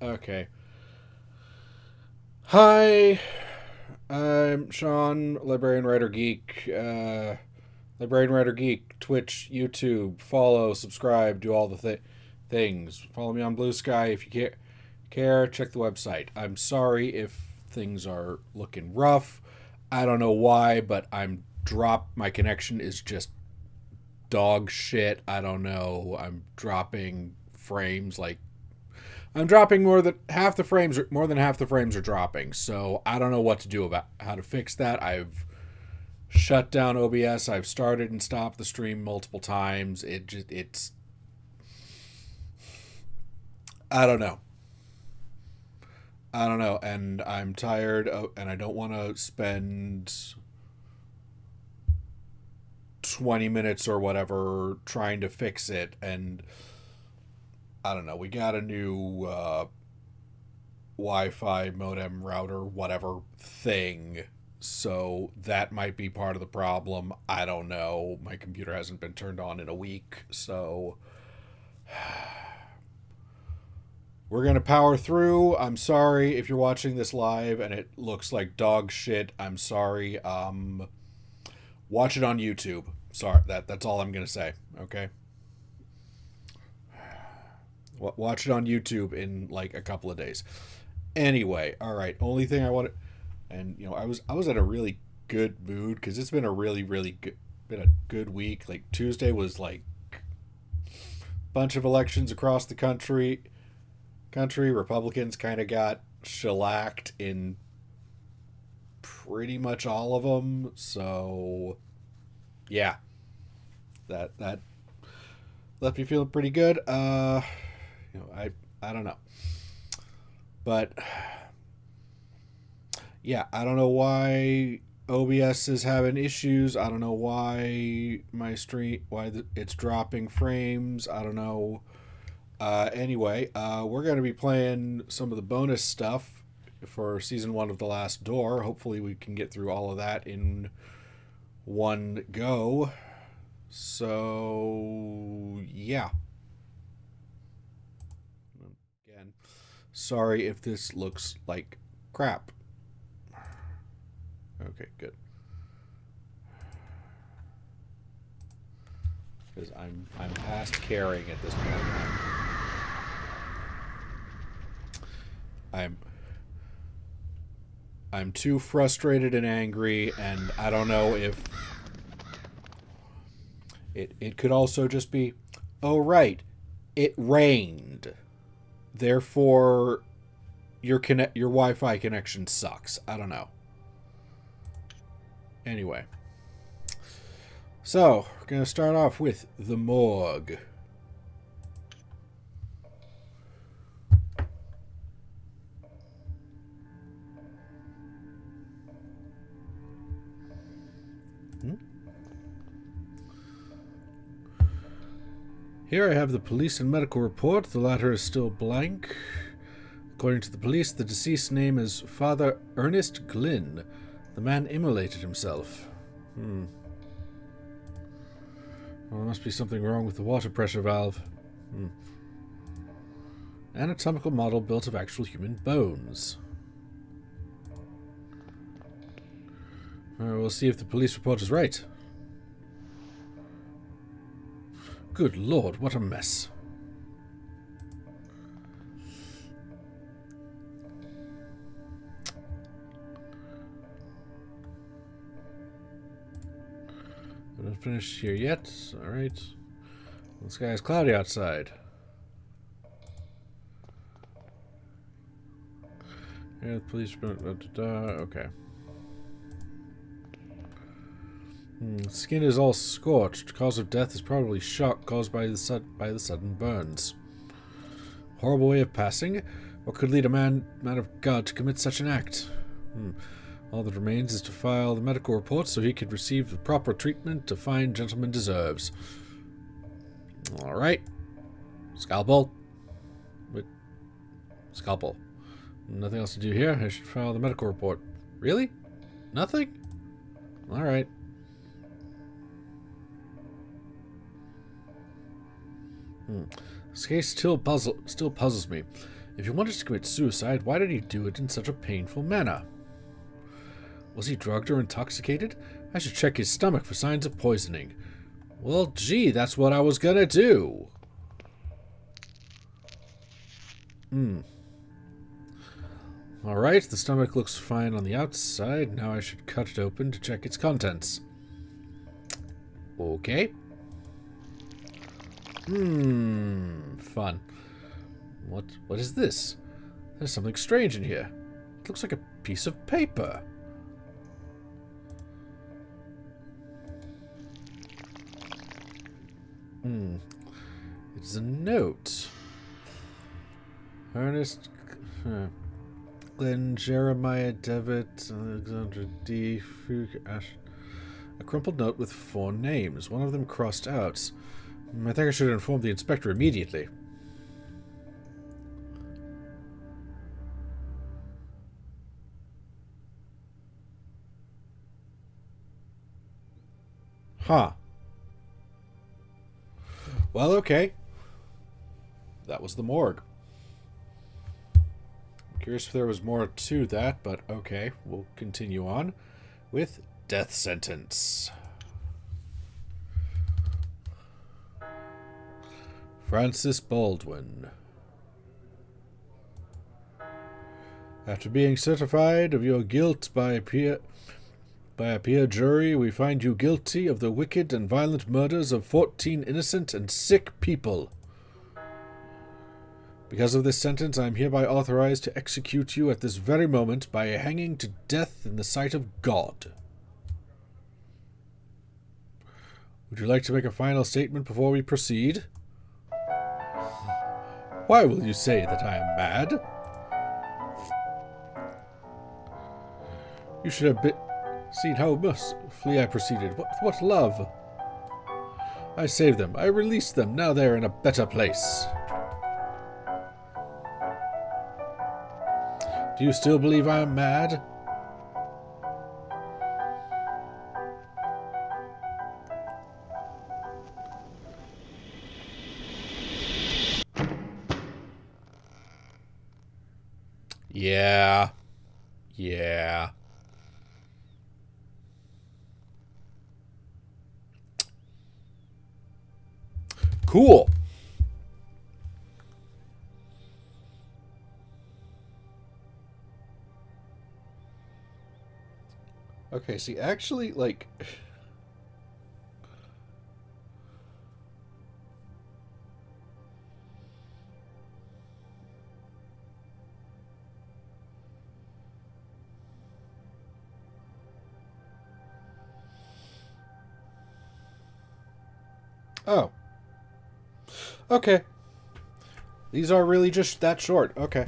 Okay. Hi, I'm Sean, Librarian Writer Geek. Librarian Writer Geek, Twitch, YouTube. Follow, subscribe, do all the things. Follow me on Blue Sky if you care. Check the website. I'm sorry if things are looking rough. I don't know why, but my connection is just dog shit. I don't know. I'm dropping frames like I'm dropping more than half the frames are dropping. So I don't know what to do about how to fix that. I've shut down OBS. I've started and stopped the stream multiple times. It's I don't know. I don't know, and I'm tired and I don't want to spend 20 minutes or whatever trying to fix it. And I don't know. We got a new Wi-Fi modem router whatever thing, so that might be part of the problem. I don't know. My computer hasn't been turned on in a week, so we're gonna power through. I'm sorry if you're watching this live and it looks like dog shit. I'm sorry. Watch it on YouTube. Sorry, that's all I'm gonna say. Okay. Watch it on YouTube in like a couple of days. Anyway, all right. Only thing I wanted, and I was in a really good mood because it's been a really been a good week. Like Tuesday was like bunch of elections across the country. Republicans kind of got shellacked in pretty much all of them. So yeah, that left me feeling pretty good. I don't know, but yeah, I don't know why OBS is having issues. I don't know why it's dropping frames. I don't know. Anyway, we're going to be playing some of the bonus stuff for season 1 of The Last Door. Hopefully we can get through all of that in one go. So yeah. Again, sorry if this looks like crap. Okay, good. Because I'm past caring at this point. I'm I'm too frustrated and angry, and I don't know if it could also just be, oh right, it rained, therefore your Wi-Fi connection sucks. I don't know. Anyway, so we're gonna start off with the morgue. Here I have the police and medical report. The latter is still blank. According to the police, the deceased name is Father Ernest Glynn. The man immolated himself. Well, there must be something wrong with the water pressure valve. Anatomical model built of actual human bones. We'll see if the police report is right. Good lord, what a mess. We're not finished here yet. Alright. The sky is cloudy outside. Yeah, the police... Okay. Skin is all scorched. Cause of death is probably shock caused by the sudden burns. Horrible way of passing. What could lead a man of God to commit such an act? All that remains is to file the medical report so he could receive the proper treatment a fine gentleman deserves. Alright. Scalpel. Wait. Scalpel. Nothing else to do here. I should file the medical report. Really? Nothing? Alright. This case still puzzles me. If he wanted to commit suicide, why did he do it in such a painful manner? Was he drugged or intoxicated? I should check his stomach for signs of poisoning. Well, gee, that's what I was gonna do. Alright, the stomach looks fine on the outside. Now I should cut it open to check its contents. Okay. Fun. What is this? There's something strange in here. It looks like a piece of paper. It's a note. Ernest Glenn Jeremiah Devitt Alexandra D. Fugue Ash. A crumpled note with 4 names, one of them crossed out. I think I should inform the inspector immediately. Huh. Well, okay. That was the morgue. Curious if there was more to that, but okay. We'll continue on with death sentence. Francis Baldwin. After being certified of your guilt by a peer jury, we find you guilty of the wicked and violent murders of 14 innocent and sick people. Because of this sentence, I am hereby authorized to execute you at this very moment by hanging to death in the sight of God. Would you like to make a final statement before we proceed? Why will you say that I am mad? You should have seen how mercifully I proceeded. What love! I saved them. I released them. Now they are in a better place. Do you still believe I am mad? Yeah. Yeah. Cool. Okay, see, actually, like... Oh. Okay. These are really just that short. Okay.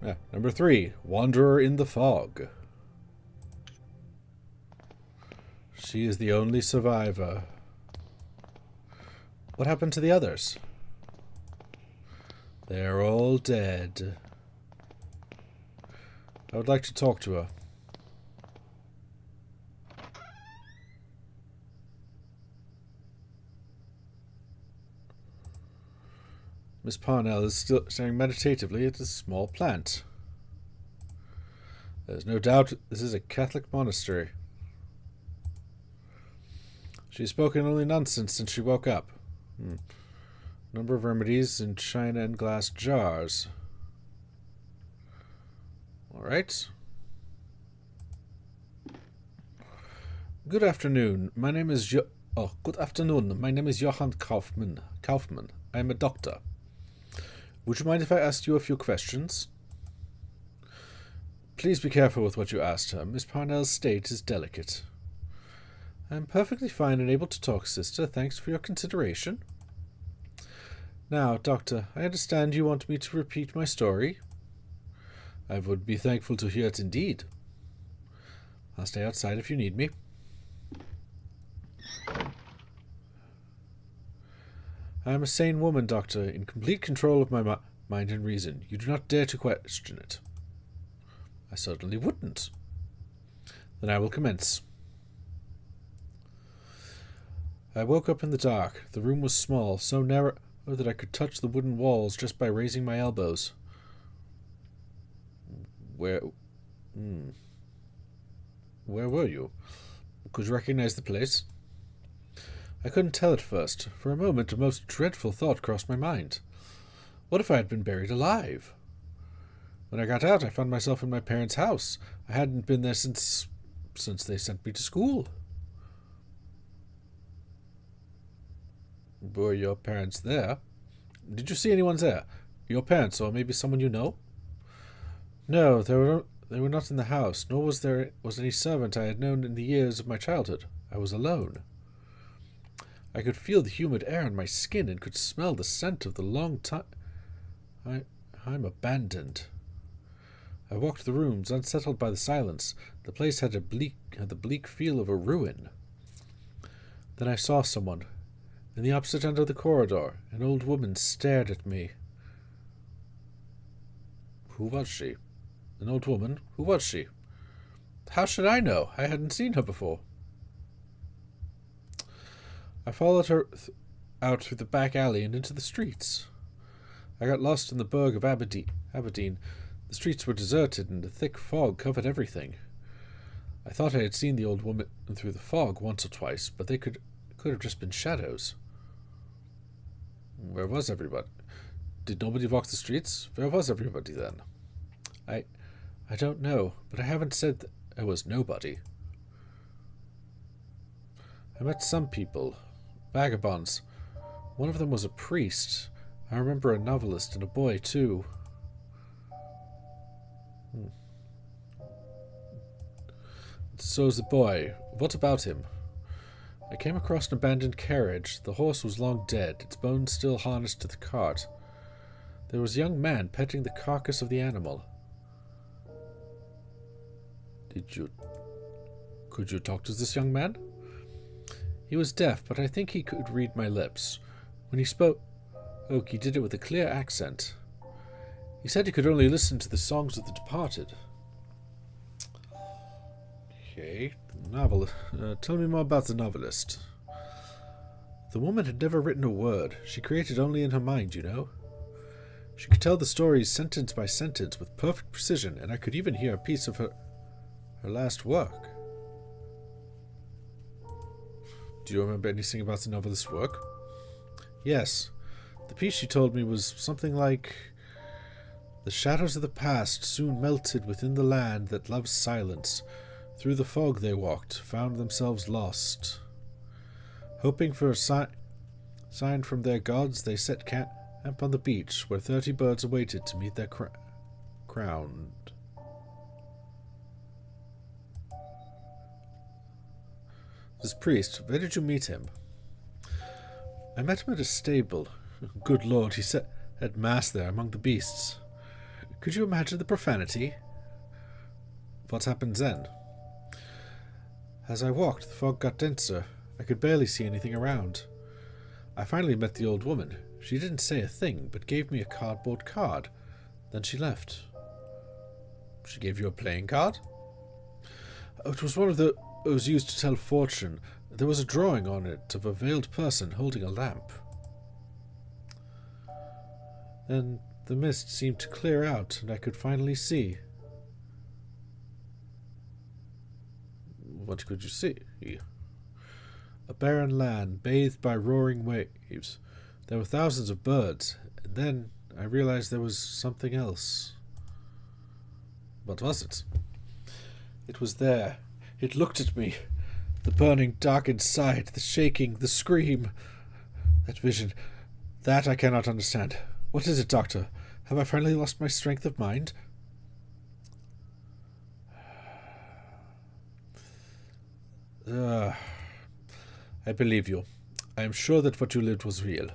Yeah. Number 3. Wanderer in the Fog. She is the only survivor. What happened to the others? They're all dead. I would like to talk to her. Miss Parnell is still staring meditatively at a small plant. There's no doubt this is a Catholic monastery. She's spoken only nonsense since she woke up. Number of remedies in china and glass jars. Alright. Good afternoon. My name is good afternoon. My name is Johann Kaufmann. I am a doctor. Would you mind if I asked you a few questions? Please be careful with what you asked her. Miss Parnell's state is delicate. I am perfectly fine and able to talk, sister. Thanks for your consideration. Now, doctor, I understand you want me to repeat my story. I would be thankful to hear it indeed. I'll stay outside if you need me. I am a sane woman, doctor, in complete control of my mind and reason. You do not dare to question it. I certainly wouldn't. Then I will commence. I woke up in the dark. The room was small, so narrow or that I could touch the wooden walls just by raising my elbows. Where were you? Could you recognize the place? I couldn't tell at first. For a moment, a most dreadful thought crossed my mind. What if I had been buried alive? When I got out, I found myself in my parents' house. I hadn't been there since they sent me to school. Were your parents there? Did you see anyone there? Your parents, or maybe someone you know? No, they were not in the house, nor was there any servant I had known in the years of my childhood. I was alone. I could feel the humid air on my skin and could smell the scent of the long time. I'm abandoned. I walked the rooms, unsettled by the silence. The place had the bleak feel of a ruin. Then I saw someone. In the opposite end of the corridor, an old woman stared at me. Who was she? An old woman? Who was she? How should I know? I hadn't seen her before. I followed her out through the back alley and into the streets. I got lost in the burg of Aberdeen. The streets were deserted and a thick fog covered everything. I thought I had seen the old woman through the fog once or twice, but they could have just been shadows. Where was everybody? Did nobody walk the streets? Where was everybody then? I don't know, but I haven't said that I was nobody. I met some people. Vagabonds. One of them was a priest. I remember a novelist and a boy, too. So's the boy. What about him? I came across an abandoned carriage. The horse was long dead, its bones still harnessed to the cart. There was a young man petting the carcass of the animal. Could you talk to this young man? He was deaf, but I think he could read my lips. When he spoke, he did it with a clear accent. He said he could only listen to the songs of the departed. Okay, tell me more about the novelist. The woman had never written a word. She created only in her mind, you know. She could tell the stories sentence by sentence with perfect precision, and I could even hear a piece of her last work. Do you remember anything about the novelist's work? Yes. The piece she told me was something like, "The shadows of the past soon melted within the land that loves silence. Through the fog they walked, found themselves lost. Hoping for a sign from their gods, they set camp on the beach, where 30 birds awaited to meet their crowned." This priest, where did you meet him? I met him at a stable. Good Lord, he said at mass there among the beasts. Could you imagine the profanity? What happened then? As I walked, the fog got denser. I could barely see anything around. I finally met the old woman. She didn't say a thing, but gave me a cardboard card. Then she left. She gave you a playing card? It was one of those used to tell fortune. There was a drawing on it of a veiled person holding a lamp. Then the mist seemed to clear out, and I could finally see. What could you see? A barren land, bathed by roaring waves. There were thousands of birds, and then I realized there was something else. What was it? It was there. It looked at me. The burning dark inside, the shaking, the scream. That vision. That I cannot understand. What is it, Doctor? Have I finally lost my strength of mind? I believe you. I am sure that what you lived was real.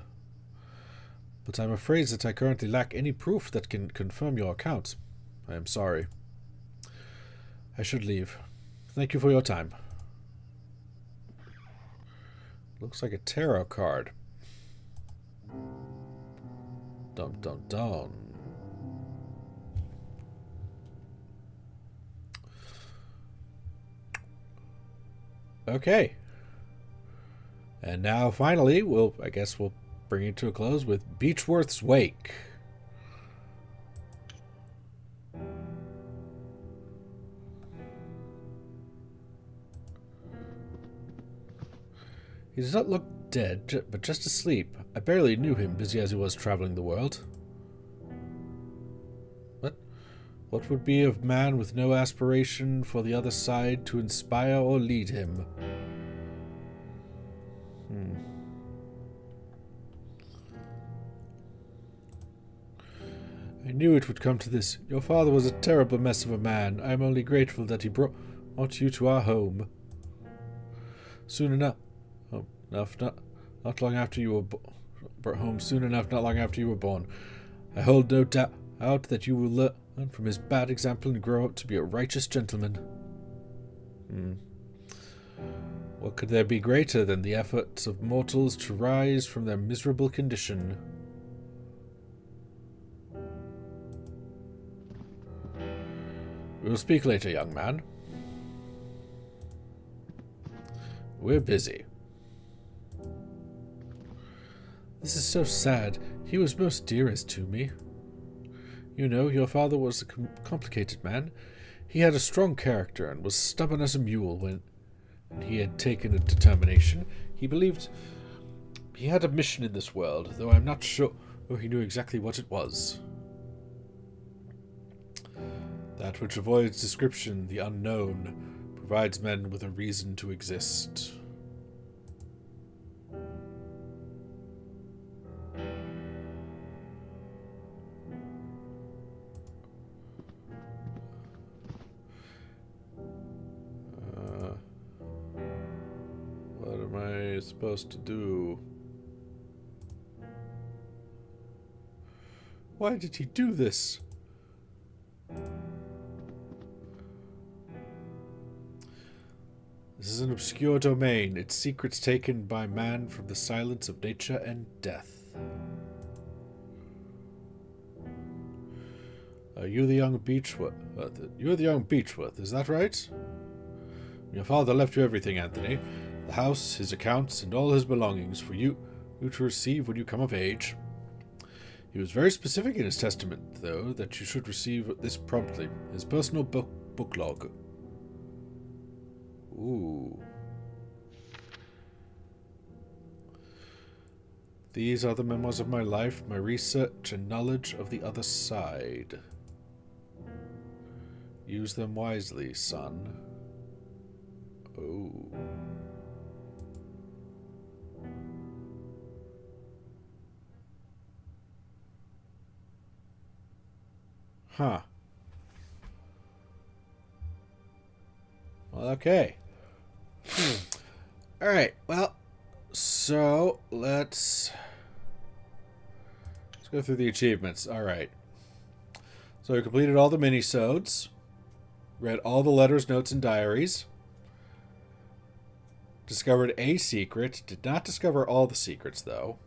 But I am afraid that I currently lack any proof that can confirm your account. I am sorry. I should leave. Thank you for your time. Looks like a tarot card. Dum dum dum. Okay. And now finally, I guess we'll bringing it to a close with Beechworth's Wake. He does not look dead, but just asleep. I barely knew him, busy as he was traveling the world. What would be of man with no aspiration for the other side to inspire or lead him? I knew it would come to this. Your father was a terrible mess of a man. I am only grateful that he brought you to our home. Soon enough. Not long after you were home. Soon enough, not long after you were born. I hold no doubt that you will learn from his bad example and grow up to be a righteous gentleman. What could there be greater than the efforts of mortals to rise from their miserable condition? We will speak later, young man. We're busy. This is so sad. He was most dearest to me. You know, your father was a complicated man. He had a strong character and was stubborn as a mule when he had taken a determination. He believed he had a mission in this world, though I'm not sure he knew exactly what it was. That which avoids description, the unknown, provides men with a reason to exist. What am I supposed to do? Why did he do this? This is an obscure domain, its secrets taken by man from the silence of nature and death. You're the young Beechworth. You're the young Beechworth, is that right? Your father left you everything, Anthony. The house, his accounts, and all his belongings for you to receive when you come of age. He was very specific in his testament, though, that you should receive this promptly. His personal book log. Ooh. These are the memoirs of my life, my research and knowledge of the other side. Use them wisely, son. Oh. Huh. Well, okay. Alright, well, so let's go through the achievements. Alright. So we completed all the minisodes. Read all the letters, notes, and diaries. Discovered a secret. Did not discover all the secrets, though.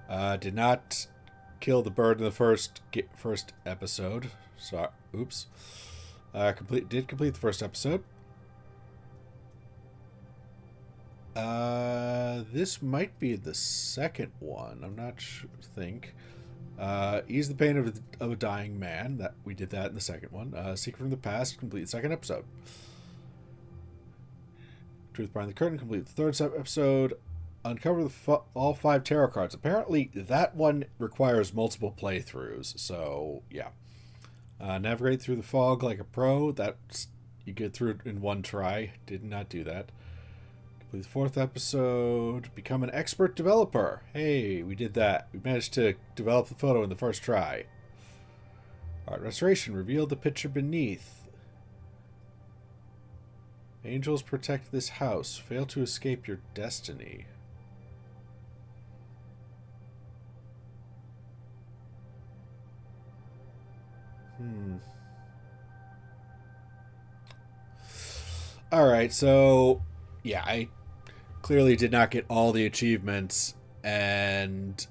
Did not kill the bird in the first episode. Sorry. Oops. Did complete the first episode. This might be the second one. I'm not sure. Ease the pain of a dying man. That we did that in the second one. Secret from the past. Complete the second episode. Truth behind the curtain. Complete the third episode. Uncover all 5 tarot cards. Apparently, that one requires multiple playthroughs. So yeah. Navigate through the fog like a pro. That's you get through it in one try. Did not do that. Complete the 4th episode. Become an expert developer. Hey, we did that. We managed to develop the photo in the first try. Art restoration. Reveal the picture beneath. Angels protect this house. Fail to escape your destiny. Alright, so yeah, I clearly did not get all the achievements, and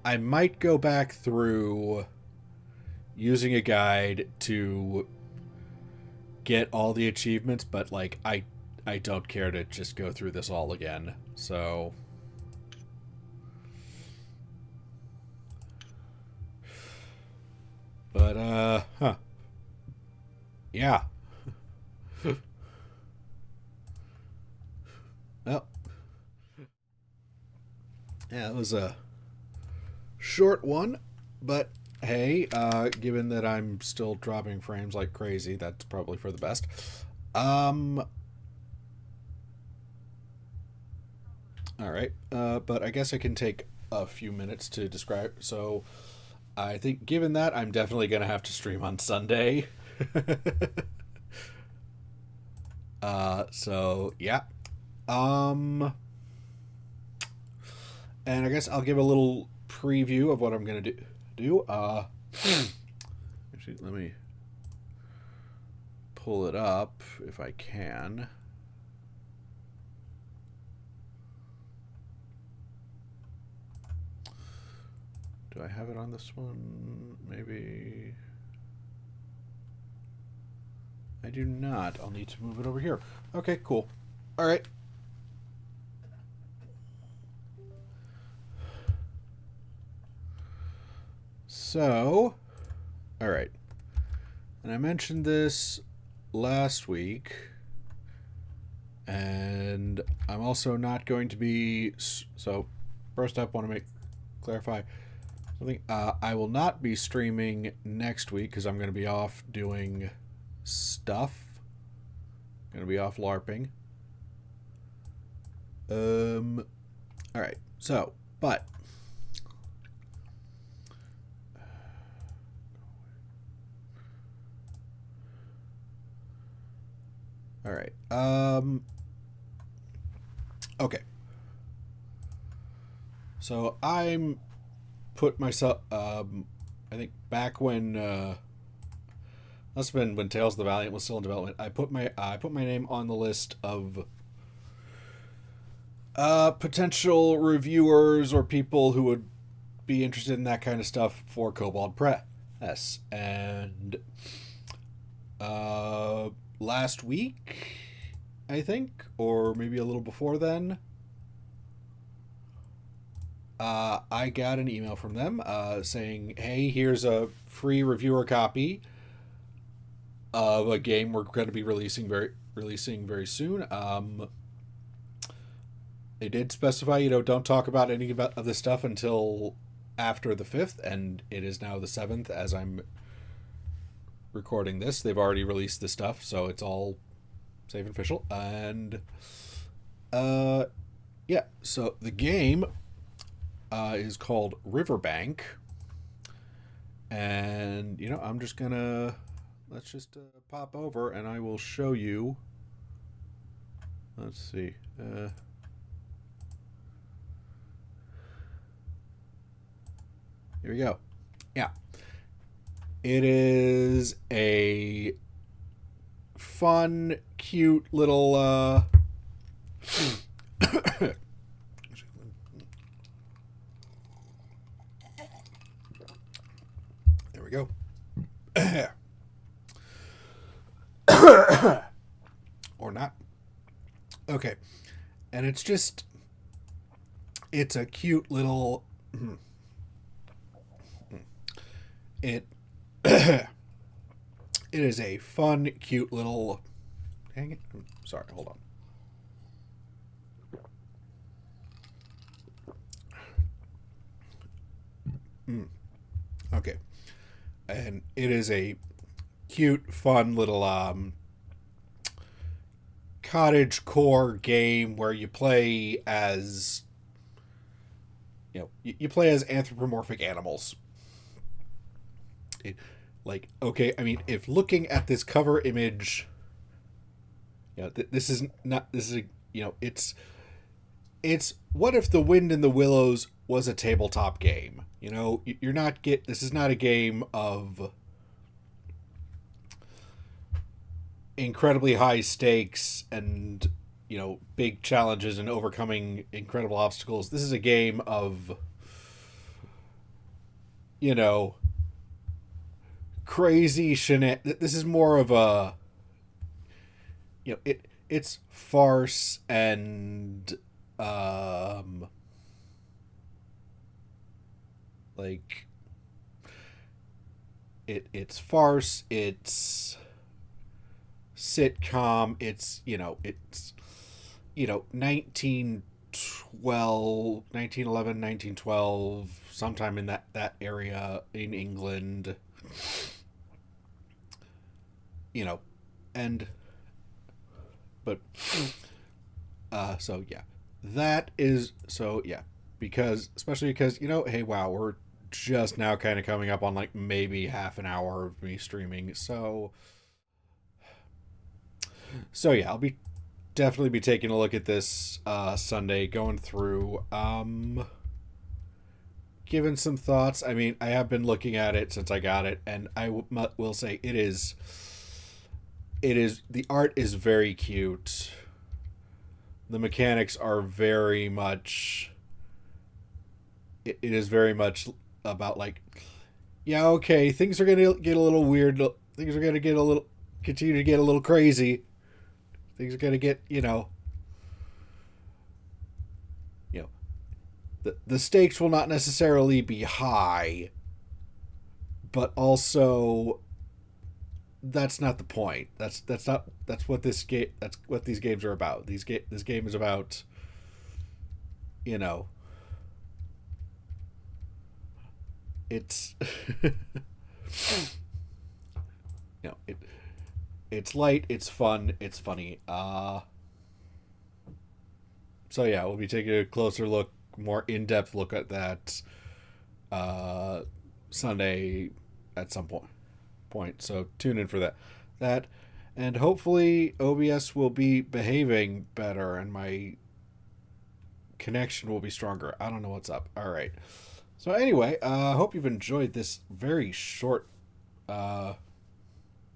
I might go back through using a guide to get all the achievements, but like I don't care to just go through this all again. So But, yeah. Well, yeah, it was a short one, but hey, given that I'm still dropping frames like crazy, that's probably for the best. All right, but I guess I can take a few minutes to describe. So, I think given that, I'm definitely gonna have to stream on Sunday. So yeah. Um, and I guess I'll give a little preview of what I'm gonna do. Actually, let me pull it up if I can. Do I have it on this one? Maybe. I do not. I'll need to move it over here. Okay, cool. All right. So, all right. And I mentioned this last week, and I'm also not going to be. So, first up, want to clarify something. I will not be streaming next week because I'm going to be off doing stuff. Going to be off LARPing. All right. So, but all right. Okay. So I'm put myself. I think back when must have been when Tales of the Valiant was still in development. I put my name on the list of potential reviewers or people who would be interested in that kind of stuff for Kobold Press. And last week, I think, or maybe a little before then, I got an email from them saying, "Hey, here's a free reviewer copy of a game we're going to be releasing very soon." They did specify, don't talk about any of this stuff until after the 5th, and it is now the 7th as I'm recording this. They've already released this stuff, so it's all safe and official. And yeah, so the game is called Riverbank, and I'm just gonna let's just pop over and I will show you. Let's see. Here we go. Yeah. It is a fun, cute little there we go. Or not. Okay. And it's a cute little it it is a fun, cute little. Dang it! Sorry, hold on. Okay, and it is a cute, fun little cottage core game where you play as you play as anthropomorphic animals. Okay, I mean, if looking at this cover image, this is not. This is it's what if The Wind in the Willows was a tabletop game? You're not this is not a game of incredibly high stakes and big challenges and overcoming incredible obstacles. This is a game of crazy This is more of a it's farce and like it's farce, it's sitcom, it's 1912, 1911, 1912, sometime in that area in England, you know, and but so yeah, that is so yeah, because especially because hey, wow, we're just now kind of coming up on like maybe half an hour of me streaming, so yeah, I'll be definitely be taking a look at this Sunday, going through, giving some thoughts. I mean, I have been looking at it since I got it, and will say it is the art is very cute. The mechanics are very much. It is very much about like, yeah, okay, things are gonna get a little weird. Things are gonna get a little continue to get a little crazy. Things are gonna get you know the stakes will not necessarily be high, but also that's not the point. That's what this game. That's what these games are about. This game is about you know it's it it's light, it's fun, it's funny. So yeah, we'll be taking a closer look, more in depth look at that uh Sunday at some point. So tune in for that, and hopefully OBS will be behaving better and my connection will be stronger. I don't know what's up. All right. So anyway, I hope you've enjoyed this very short uh,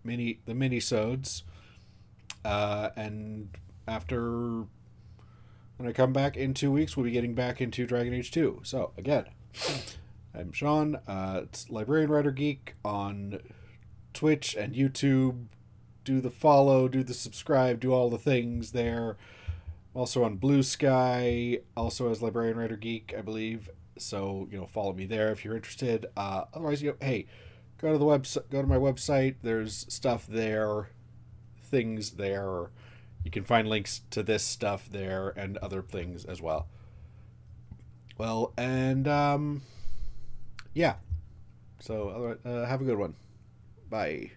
minisodes. And after when I come back in 2 weeks, we'll be getting back into Dragon Age 2. So again, I'm Sean. It's Librarian Writer Geek on Twitch and YouTube. Do the follow, do the subscribe, do all the things there. Also on Blue Sky, also as Librarian Writer Geek, I believe. So follow me there if you're interested. Otherwise, hey, go to the website. Go to my website. There's stuff there, things there. You can find links to this stuff there and other things as well. Well, and yeah. So have a good one. Bye.